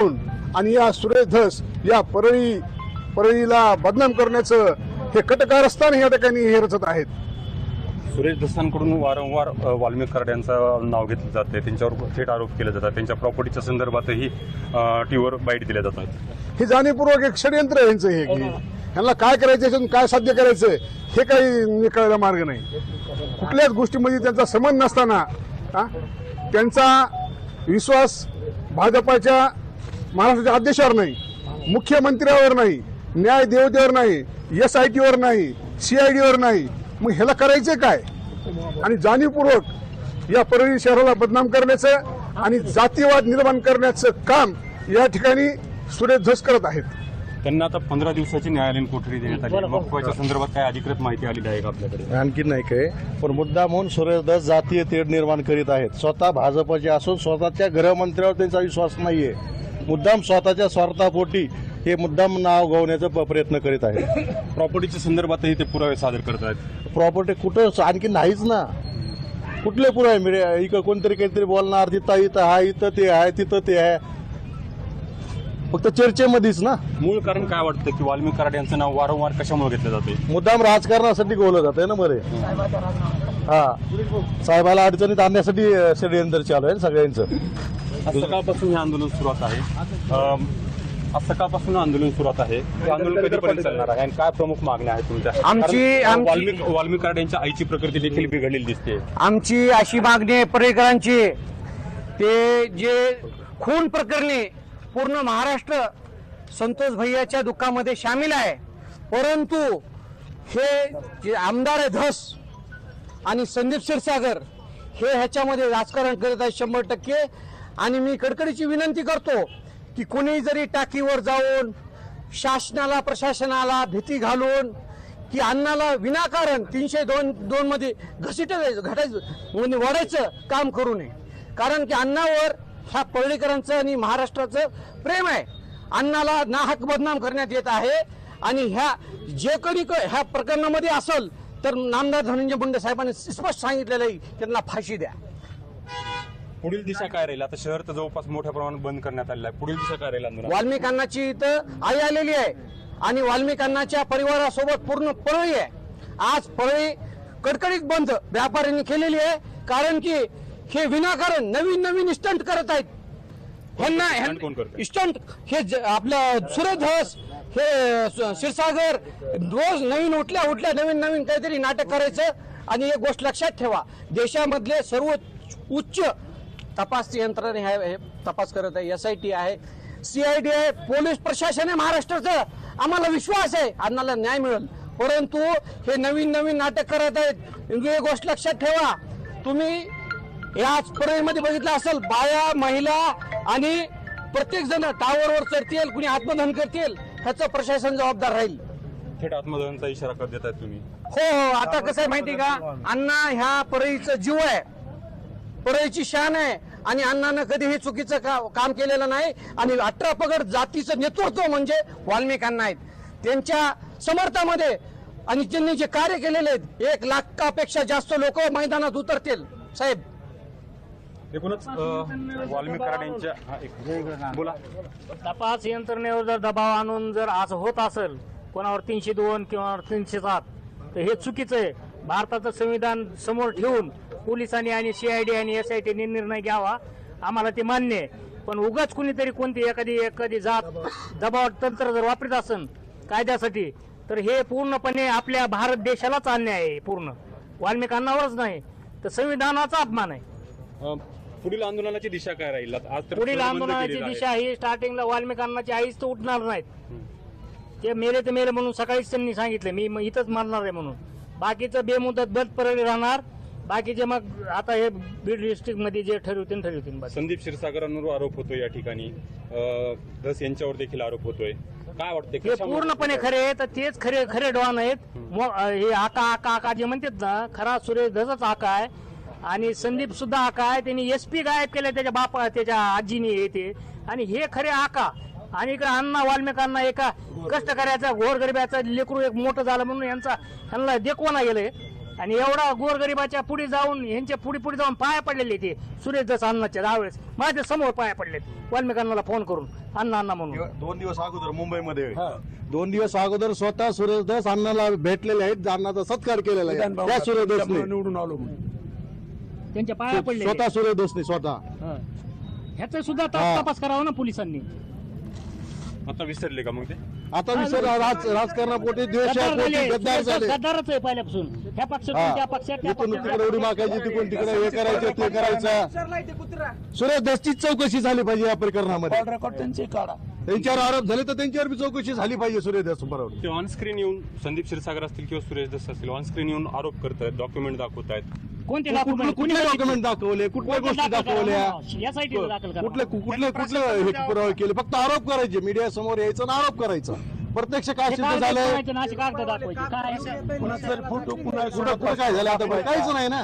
आणि या सुरेश धस या परळीला बदनाम करण्याचं हे कटकारस्थान या ठिकाणी हे रचत आहेत। सुरेश धसांकडून वारंवार वाल्मिक कराड यांचं नाव घेतलं जाते, त्यांच्यावर थेट आरोप केले जातात, त्यांच्या प्रॉपर्टीच्या संदर्भातही टीव्हीवर बाईट दिल्या जातात। हे जाणीवपूर्वक एक षडयंत्र आहे यांचं हे की यांना काय करायचं याच्यातून काय साध्य करायचं हे काही कळायला मार्ग नाही। कुठल्याच गोष्टीमध्ये त्यांचा संबंध नसताना त्यांचा विश्वास भाजपाच्या महाराष्ट्राच्या अध्यक्षावर नाही, मुख्यमंत्र्यावर नाही, न्याय देवतेवर नाही, SITवर नाही, CIDवर नाही, मग ह्याला करायचं काय? आणि जाणीवपूर्वक या परळी शहराला बदनाम करण्याचं आणि जातीवाद निर्माण करण्याचं काम या ठिकाणी सुरेश धस करत आहेत। त्यांना आता 15 दिवसाची न्यायालयीन कोठडी देण्यात आली। मग संदर्भात काय अधिकृत माहिती आलेली आहे का आपल्याकडे? आणखी नाही काय, पण मुद्दा म्हणून सुरेश धस जातीय तेढ निर्माण करीत आहेत। स्वतः भाजपचे असून स्वतःच्या गृहमंत्र्यावर त्यांचा विश्वास नाहीये, मुद्दाम स्वतःच्या स्वार्थापोटी हे मुद्दाम नाव गवण्याचा प्रयत्न करीत आहेत। प्रॉपर्टीच्या संदर्भातही ते पुरावे सादर करत आहेत। प्रॉपर्टी कुठं आणखी नाहीच ना, कुठले पुरावे? इकडं कोणतरी काहीतरी बोलणार, तिथं इथं आहे, इथं ते आहे, तिथं ते आहे, फक्त चर्चेमध्येच ना। मूळ कारण काय वाटतं की वाल्मिक कराड यांचं नाव वारंवार कशामुळे घेतलं जाते? मुद्दाम राजकारणासाठी बोललं जात आहे ना बरे। साहेबाला अडचणीत आणण्यासाठी षडयंत्र चालू आहे सगळ्यांचं। आज सकाळपासून हे आंदोलन सुरुवात आहे। आज सकाळपासून आंदोलन सुरुवात आहे। हे आंदोलन कधीपर्यंत चालणार आहे आणि काय प्रमुख मागण्या आहेत तुमच्या? वाल्मिक कराड यांच्या आईची प्रकृती देखील बिघडलेली दिसते। आमची अशी मागणी आहे परळीकरांची, ते जे खून प्रकरणी पूर्ण महाराष्ट्र संतोष भैयाच्या दुःखामध्ये सामील आहे, परंतु हे जे आमदार आहे धस आणि संदीप क्षीरसागर हे ह्याच्यामध्ये राजकारण करत आहेत 100%। आणि मी कडकडीची विनंती करतो की कोणी जरी टाकीवर जाऊन शासनाला प्रशासनाला भीती घालून की अण्णाला विनाकारण 302 मध्ये वाढायचं काम करू नये, कारण की अण्णावर ह्या परळीकरांचं आणि महाराष्ट्राचं प्रेम आहे। अण्णाला नाहक बदनाम करण्यात येत आहे आणि ह्या जे कधी ह्या प्रकरणामध्ये असेल तर नामदार धनंजय मुंडे साहेबांनी स्पष्ट सांगितलेलं आहे त्यांना फाशी द्या। पुढील दिशा काय राहील? आता शहर तर जवळपास मोठ्या प्रमाणात बंद करण्यात आलेलं आहे, पुढील दिशा काय राहील आंदोलन? वाल्मिक अण्णाची इथं आई आलेली आहे आणि वाल्मिक अण्णाच्या परिवारासोबत पूर्ण परळी आहे। आज परळी कडकडीत बंद व्यापाऱ्यांनी केलेली आहे, कारण की हे विनाकारण नवीन स्टंट करत आहेत। ह्यांना स्टंट हे आपलं सुरेश धस हे क्षीरसागर रोज नवीन उठल्या नवीन काहीतरी नाटक करायचं। आणि एक गोष्ट लक्षात ठेवा, देशामधले सर्व उच्च तपास यंत्रणा हे तपास करत आहे, SIT आहे, CID आहे, पोलीस प्रशासन आहे महाराष्ट्राचं। आम्हाला विश्वास आहे अण्णाला न्याय मिळेल, परंतु हे नवीन नाटक करत आहेत। एक गोष्ट लक्षात ठेवा, तुम्ही याच परळीमध्ये बघितलं असेल, बाया महिला आणि प्रत्येक जण टावरवर चढतील, कुणी आत्मदहन करतील, ह्याचं प्रशासन जबाबदार राहील। थेट आत्मदहनाचा इशारा देत आहेत तुम्ही? हो, आता कसं आहे माहिती का, अण्णा ह्या परळीचा जीव आहे, परळीची शान आहे आणि अण्णानं कधीही चुकीचं काम केलेलं नाही। आणि 18 पगड जातीचं नेतृत्व म्हणजे वाल्मिक अण्णा आहेत, त्यांच्या समर्थामध्ये आणि त्यांनी जे कार्य केलेले आहेत 1 लाखापेक्षा जास्त लोक मैदानात उतरतील साहेब। एकूणच वाल्मिक कराड यांच्या बोला, तपास यंत्रणेवर जर दबाव आणून जर असं होत असेल, कोणावर 302 किंवा 307, तर हे चुकीचं आहे। भारताचं संविधान समोर ठेवून पोलिसांनी आणि CID आणि SITने निर्णय घ्यावा, आम्हाला ते मान्य आहे। पण उगाच कुणीतरी कोणती एखादी जात दबाव तंत्र जर वापरत असेल कायद्यासाठी, तर हे पूर्णपणे आपल्या भारत देशालाच अन्याय आहे, पूर्ण वाल्मिक अण्णावरच नाही तर संविधानाचा अपमान आहे। पुढील आंदोलनाची दिशा काय राहील? पुढील आंदोलनाची दिशा ही स्टार्टिंगला वाल्मिक अण्णाची आईच तर उठणार नाहीत, ते मेले तर मेले म्हणून सकाळीच त्यांनी सांगितलं मी इथंच मरणार आहे म्हणून। बाकीचं बेमुदत बंद परळी राहणार, बाकीचे मग आता हे बीड डिस्ट्रिक्ट मध्ये जे ठरवतील। संदीप क्षीरसागरांवर आरोप होतोय या ठिकाणी, धस यांच्यावर देखील आरोप होतोय, काय वाटतं? हे पूर्णपणे खरे आहेत, तेच खरे डॉन आहेत। हे आका जे म्हणतात ना, खरा सुरेश धसच आका आहे आणि संदीप सुद्धा आका आहे। त्यांनी SP गायब केलं त्याच्या बापा त्याच्या आजीने येते, आणि हे खरे आका। आणि इकडे अण्णा वाल्मिक अण्णा एका कष्टकऱ्याचा घोरगरिबाचा लेकरू एक मोठं झालं म्हणून यांना देखवना गेलंय आणि एवढा गोरगरिबाच्या पुढे जाऊन ह्यांच्या पुढे जाऊन पाया पडलेले ते सुरेश दस अण्णाच्या 10 वेळेस माझ्या समोर पाया पडलेत वाल्मिकांना फोन करून अण्णा म्हणून. 2 दिवस अगोदर मुंबईमध्ये 2 दिवस अगोदर स्वतः सुरेश दस अण्णाला भेटलेले आहेत, अण्णाचा सत्कार केलेला आहे त्या सुरेश दसने निवडून आलो त्यांच्या पाया पडले. स्वतः सुरेश दसने स्वतः. ह्याचा सुद्धा तपास करावा ना पोलिसांनी. आता विसरले का मग ते? आता विसर राजकारणापोटी द्वेषापोटी गद्दार झाले. गद्दारच आहे पहिल्यापासून. ह्या पक्षातून त्या पक्षात त्या इकडून पक्षात तिकडे उडी मागायची, तिकडून तिकडे हे करायचं ते करायचं. सुरेश दसची चौकशी झाली पाहिजे या प्रकरणामध्ये. रेकॉर्ड त्यांचे काढा. त्यांच्यावर आरोप झाले तर त्यांच्यावर बी चौकशी झाली पाहिजे सुरेश दस बरोबर. ते ऑनस्क्रीन येऊन संदीप क्षीरसागर असतील किंवा सुरेश दस असतील ऑनस्क्रीन येऊन आरोप करतायत, डॉक्युमेंट दाखवतायत. कोणते कुठले डॉक्युमेंट दाखवले, कुठल्या गोष्टी दाखवल्या, यासाठी दाखल करा. कुठले हे पुरावे केले. फक्त आरोप करायचे, मीडिया समोर यायचं आणि आरोप करायचा. प्रत्यक्ष काय सिद्ध झालंय, कुठं काय झालं आता काहीच नाही ना.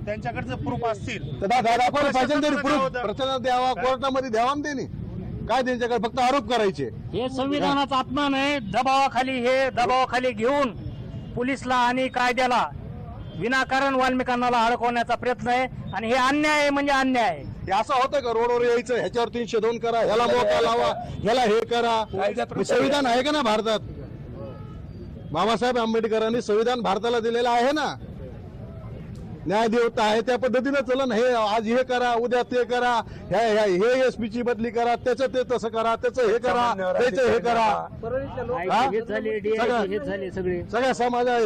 त्यांच्याकडचं प्रूफ असतील तर दाखवायला पाहिजे तरी प्रूफ प्रत्येक द्यावा, कोर्टामध्ये द्यावा ना त्यांनी. काय त्यांच्याकडे फक्त आरोप करायचे. हे संविधानाचा अपमान आहे. दबावाखाली घेऊन पोलिसला आणि कायद्याला विनाकारण वाल्मिकांना अडकवण्याचा प्रयत्न आहे आणि हे अन्याय आहे म्हणजे अन्याय आहे. हे असं होतं का रोडवर यायचं, ह्याच्यावर 302 करा, ह्याला मोका लावा, ह्याला हे करा. संविधान आहे का ना भारतात? बाबासाहेब आंबेडकरांनी संविधान भारताला दिलेलं आहे ना. न्यायदेवता आहे त्या पद्धतीनं चलन. हे आज हे करा, उद्या ते करा, हे एसपी ची बदली करा, त्याचं ते तसं करा, त्याचं हे करा, त्याचं हे करा. हेच झाले, हेच झाले सगळे. सगळ्या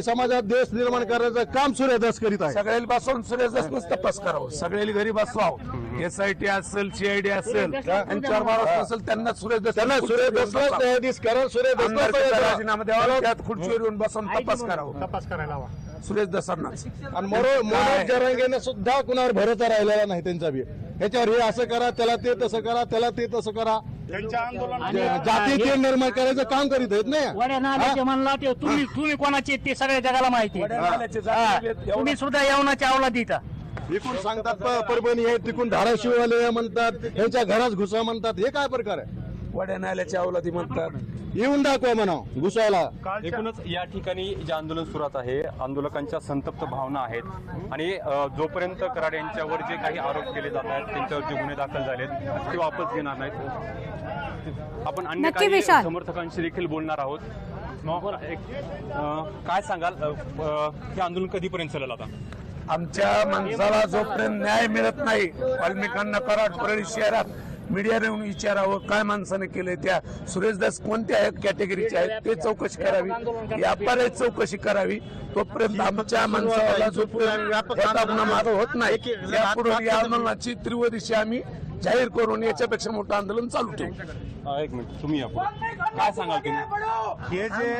समाजात देश निर्माण करायचं काम सुरेश दस करीत आहे. सगळ्याला बसवून सुरेश दसनंच तपास करावं. सगळ्याला घरी बसवावं. SIT असेल, CID असेल, त्यांच्यावर मारत असेल त्यांना सुरेश दस न्यायाधीश करा. सुरेश दस राजीनामा द्यावा, त्यात खुर्चीवर येऊन बसून तपास करावा. तपास करायला हवा. सुरेश दसांनाच. आणि मनोज जरांगेने सुद्धा कुणावर भरोसा राहिलेला नाही त्यांचा बी. ह्याच्यावर हे असं करा, त्याला ते तसं करा, त्याला ते तसं करा. जाती ते निर्माण करायचं काम करीत आहेत नाही. वड्या नाल्याचे म्हणला ते तुम्ही कोणाचे ते सगळ्या जगाला माहिती आहे. तुम्ही सुद्धा यवनाच्या अवलाद देता. इकडून सांगतात परभणी आहे, तिकडून धाराशिववाले म्हणतात, ह्यांच्या घरात घुसा म्हणतात. हे काय प्रकार आहे? वड्या नाल्याच्या अवलादी म्हणतात. येऊन दाखवा म्हणा घुसायला. एकूणच या ठिकाणी जे आंदोलन सुरुवात आहे, आंदोलकांच्या संतप्त भावना आहेत आणि जोपर्यंत कराड यांच्यावर जे काही आरोप केले जात आहेत, त्यांच्यावर जे गुन्हे दाखल झालेत ते वापस घेणार नाहीत. आपण अन्य नक्की काही विशाल. समर्थकांशी देखील बोलणार आहोत. काय सांगाल, हे आंदोलन कधीपर्यंत चालेल? आता आमच्या माणसाला जोपर्यंत न्याय मिळत नाही, वाल्मिकांना कराड परळी शहरात मीडियाने येऊन विचारावं काय माणसाने केलंय. त्या सुरेश दस कोणत्या कॅटेगरीचे आहेत ते चौकशी करावी, व्यापारी चौकशी करावी. तोपर्यंत आमच्या माणसाला जोपर्यंत माग होत नाही, यापुढे या आंदोलनाची तीव्र दिशा आम्ही जाहीर करून याच्यापेक्षा मोठं आंदोलन चालू ठेवू. एक मिनिट, तुम्ही या पुढे. काय सांगाल तुम्ही? हे जे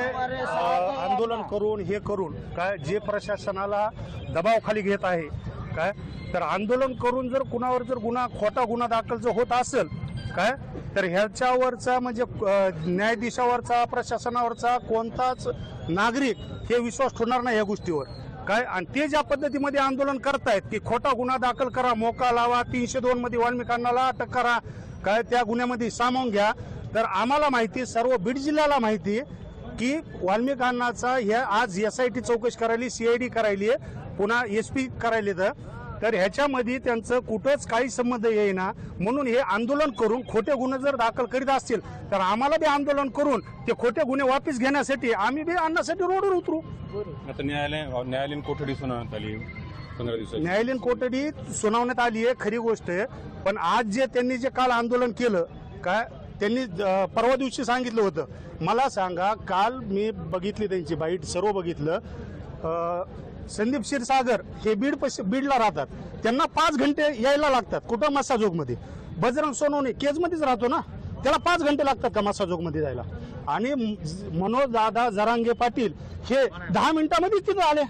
आंदोलन करून हे करून काय जे प्रशासनाला दबावाखाली घेत आहे काय, तर आंदोलन करून जर कुणावर जर खोटा गुन्हा दाखल जर होत असेल काय, तर ह्याच्यावरचा म्हणजे न्यायाधीशावरचा प्रशासनावरचा कोणताच नागरिक हे विश्वास ठेवणार नाही या गोष्टीवर काय. आणि ते ज्या पद्धतीमध्ये आंदोलन करतायत की खोटा गुन्हा दाखल करा, मोका लावा, 302 मध्ये वाल्मिकांना अटक करा काय, त्या गुन्ह्यामध्ये सामावून घ्या. तर आम्हाला माहिती, सर्व बीड जिल्ह्याला माहिती की वाल्मिकांनाचा ह्या आज SIT चौकशी करायली, CID करायली, पुन्हा SP करायली. तर ह्याच्यामध्ये त्यांचं कुठंच काही संबंध येईना. म्हणून हे आंदोलन करून खोटे गुन्हे जर दाखल करीत असतील तर आम्हाला बी आंदोलन करून ते खोटे गुन्हे वापस घेण्यासाठी आम्ही बी आणण्यासाठी रोडवर उतरू. आता न्यायालयीन कोठडी सुनावण्यात आली 15 दिवसाची. न्यायालयीन कोठडी सुनावण्यात आली आहे, खरी गोष्ट आहे. पण आज जे त्यांनी जे काल आंदोलन केलं काय, त्यांनी परवा दिवशी सांगितलं होतं. मला सांगा, काल मी बघितली त्यांची बाईट, सर्व बघितलं. संदीप क्षीरसागर हे बीडला राहतात, त्यांना 5 घंटे यायला लागतात. कुठं मस्साजोगमध्ये. बजरंग सोनवणे केजमध्येच राहतो ना, त्याला 5 घंटे लागतात का मस्साजोगमध्ये जायला. आणि मनोज दादा जरांगे पाटील हे 10 मिनिटांमध्ये तिथं आले.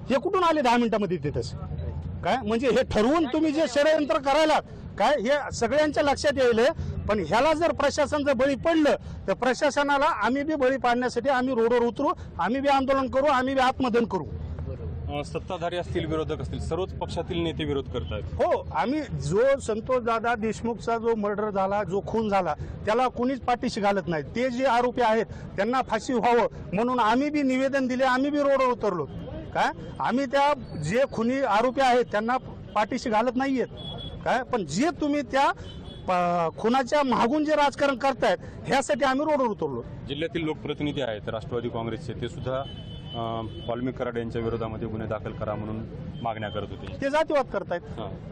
हे कुठून आले 10 मिनिटांमध्ये तिथंच काय? म्हणजे हे ठरवून तुम्ही जे षडयंत्र करायला काय, हे सगळ्यांच्या लक्षात येईल. पण ह्याला जर प्रशासन जर बळी पडलं तर प्रशासनाला आम्ही बी बळी पाडण्यासाठी आम्ही रोडवर उतरू, आम्ही बी आंदोलन करू, आम्ही बी आत्मदहन करू. सत्ताधारी असतील, विरोधक असतील, सर्वच पक्षातील नेते विरोध करतात. हो, आम्ही जो संतोषदादा देशमुखचा जो मर्डर झाला, जो खून झाला, त्याला कुणीच पाठीशी घालत नाही. ते जे आरोपी आहेत त्यांना फाशी व्हावं म्हणून आम्ही बी निवेदन दिले, आम्ही बी रोडवर उतरलो. काय आम्ही त्या जे खुनी आरोपी आहेत त्यांना पाठीशी घालत नाहीयेत काय, पण जे तुम्ही त्या खुनाच्या मागून जे राजकारण करतायत ह्यासाठी आम्ही रोडवर उतरलो. जिल्ह्यातील लोकप्रतिनिधी आहेत राष्ट्रवादी काँग्रेसचे, ते सुद्धा वाल्मिक कराड यांच्या विरोधामध्ये गुन्हे दाखल करा म्हणून मागण्या करत होते. ते जातीवाद करतायत.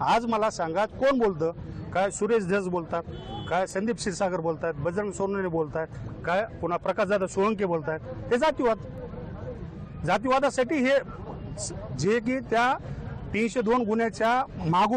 आज मला सांगा कोण बोलतं? काय सुरेश धस बोलतात, काय संदीप क्षीरसागर बोलतात, बजरंग सोनवणे बोलतात, काय पुन्हा प्रकाशदादा सोळंके बोलतात. हे जातीवादासाठी हे जे की त्या 302 गुन्ह्याच्या मागून